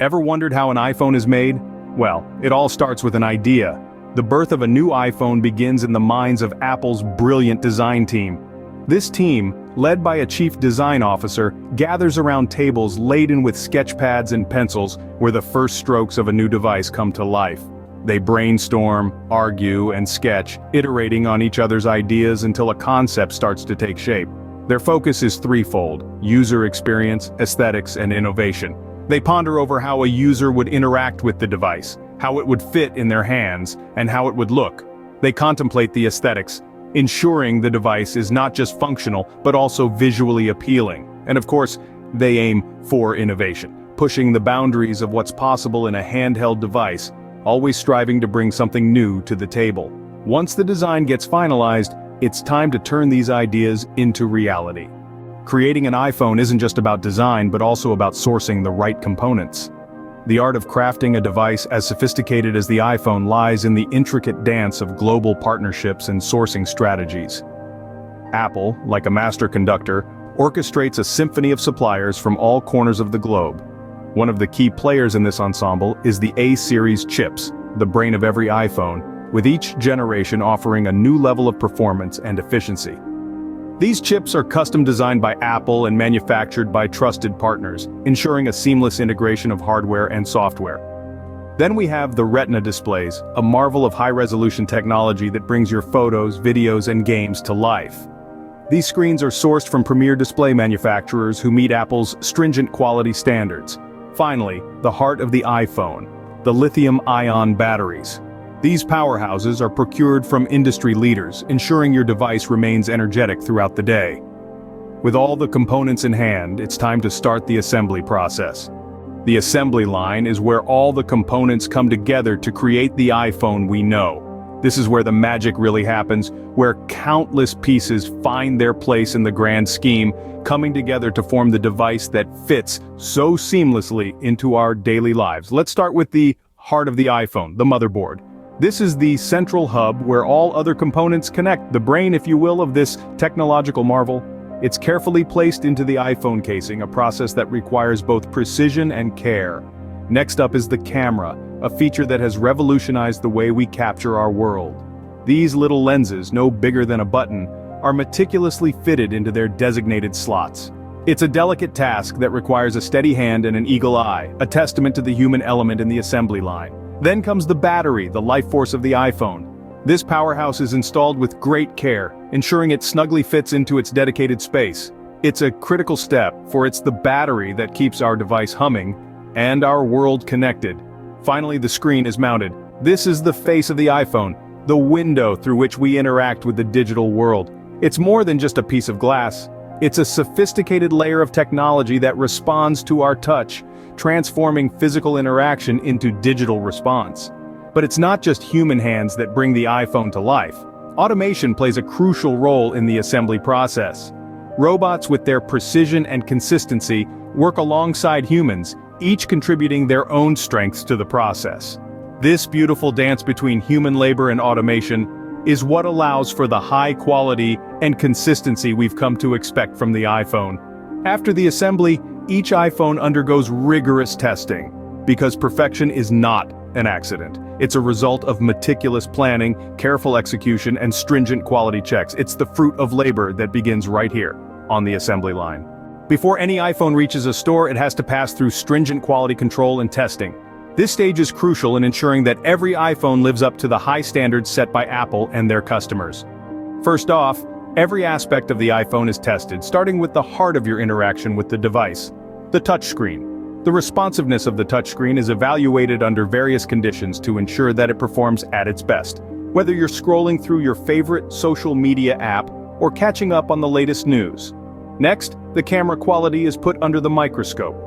Ever wondered how an iPhone is made? Well, it all starts with an idea. The birth of a new iPhone begins in the minds of Apple's brilliant design team. This team, led by a chief design officer, gathers around tables laden with sketchpads and pencils where the first strokes of a new device come to life. They brainstorm, argue, and sketch, iterating on each other's ideas until a concept starts to take shape. Their focus is threefold: user experience, aesthetics, and innovation. They ponder over how a user would interact with the device, how it would fit in their hands, and how it would look. They contemplate the aesthetics, ensuring the device is not just functional, but also visually appealing. And of course, they aim for innovation, pushing the boundaries of what's possible in a handheld device, always striving to bring something new to the table. Once the design gets finalized, it's time to turn these ideas into reality. Creating an iPhone isn't just about design, but also about sourcing the right components. The art of crafting a device as sophisticated as the iPhone lies in the intricate dance of global partnerships and sourcing strategies. Apple, like a master conductor, orchestrates a symphony of suppliers from all corners of the globe. One of the key players in this ensemble is the A-series chips, the brain of every iPhone, with each generation offering a new level of performance and efficiency. These chips are custom designed by Apple and manufactured by trusted partners, ensuring a seamless integration of hardware and software. Then we have the Retina displays, a marvel of high-resolution technology that brings your photos, videos, and games to life. These screens are sourced from premier display manufacturers who meet Apple's stringent quality standards. Finally, the heart of the iPhone, the lithium-ion batteries. These powerhouses are procured from industry leaders, ensuring your device remains energetic throughout the day. With all the components in hand, it's time to start the assembly process. The assembly line is where all the components come together to create the iPhone we know. This is where the magic really happens, where countless pieces find their place in the grand scheme, coming together to form the device that fits so seamlessly into our daily lives. Let's start with the heart of the iPhone, the motherboard. This is the central hub where all other components connect, the brain, if you will, of this technological marvel. It's carefully placed into the iPhone casing, a process that requires both precision and care. Next up is the camera, a feature that has revolutionized the way we capture our world. These little lenses, no bigger than a button, are meticulously fitted into their designated slots. It's a delicate task that requires a steady hand and an eagle eye, a testament to the human element in the assembly line. Then comes the battery, the life force of the iPhone. This powerhouse is installed with great care, ensuring it snugly fits into its dedicated space. It's a critical step, for it's the battery that keeps our device humming and our world connected. Finally, the screen is mounted. This is the face of the iPhone, the window through which we interact with the digital world. It's more than just a piece of glass. It's a sophisticated layer of technology that responds to our touch, transforming physical interaction into digital response. But it's not just human hands that bring the iPhone to life. Automation plays a crucial role in the assembly process. Robots, with their precision and consistency, work alongside humans, each contributing their own strengths to the process. This beautiful dance between human labor and automation is what allows for the high quality and consistency we've come to expect from the iPhone. After the assembly, each iPhone undergoes rigorous testing, because perfection is not an accident. It's a result of meticulous planning, careful execution, and stringent quality checks. It's the fruit of labor that begins right here, on the assembly line. Before any iPhone reaches a store, it has to pass through stringent quality control and testing. This stage is crucial in ensuring that every iPhone lives up to the high standards set by Apple and their customers. First off, every aspect of the iPhone is tested, starting with the heart of your interaction with the device, the touchscreen. The responsiveness of the touchscreen is evaluated under various conditions to ensure that it performs at its best, whether you're scrolling through your favorite social media app or catching up on the latest news. Next, the camera quality is put under the microscope.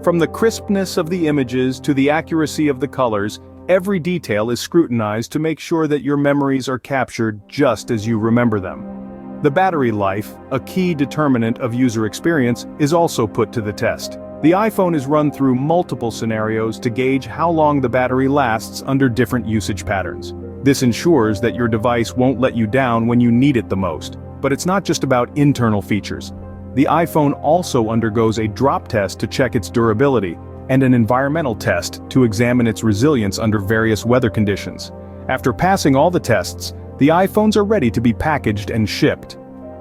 From the crispness of the images to the accuracy of the colors, every detail is scrutinized to make sure that your memories are captured just as you remember them. The battery life, a key determinant of user experience, is also put to the test. The iPhone is run through multiple scenarios to gauge how long the battery lasts under different usage patterns. This ensures that your device won't let you down when you need it the most. But it's not just about internal features. The iPhone also undergoes a drop test to check its durability, and an environmental test to examine its resilience under various weather conditions. After passing all the tests, the iPhones are ready to be packaged and shipped.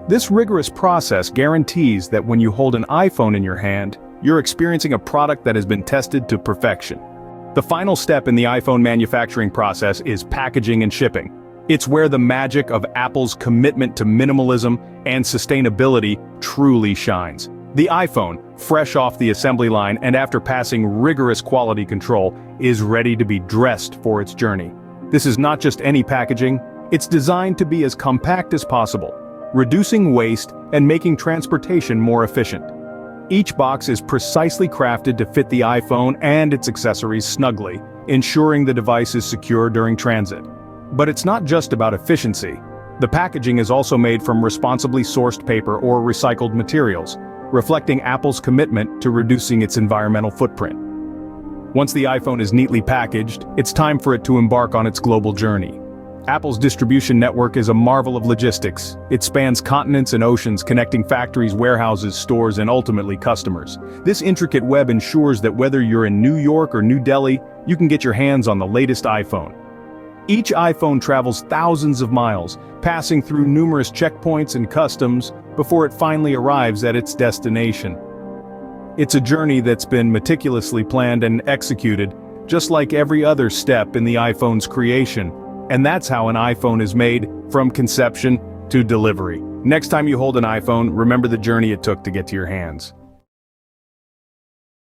This rigorous process guarantees that when you hold an iPhone in your hand, you're experiencing a product that has been tested to perfection. The final step in the iPhone manufacturing process is packaging and shipping. It's where the magic of Apple's commitment to minimalism and sustainability truly shines. The iPhone, fresh off the assembly line and after passing rigorous quality control, is ready to be dressed for its journey. This is not just any packaging, it's designed to be as compact as possible, reducing waste and making transportation more efficient. Each box is precisely crafted to fit the iPhone and its accessories snugly, ensuring the device is secure during transit. But it's not just about efficiency. The packaging is also made from responsibly sourced paper or recycled materials, reflecting Apple's commitment to reducing its environmental footprint. Once the iPhone is neatly packaged, it's time for it to embark on its global journey. Apple's distribution network is a marvel of logistics. It spans continents and oceans, connecting factories, warehouses, stores, and ultimately customers. This intricate web ensures that whether you're in New York or New Delhi, you can get your hands on the latest iPhone. Each iPhone travels thousands of miles, passing through numerous checkpoints and customs before it finally arrives at its destination. It's a journey that's been meticulously planned and executed, just like every other step in the iPhone's creation. And that's how an iPhone is made, from conception to delivery. Next time you hold an iPhone, remember the journey it took to get to your hands.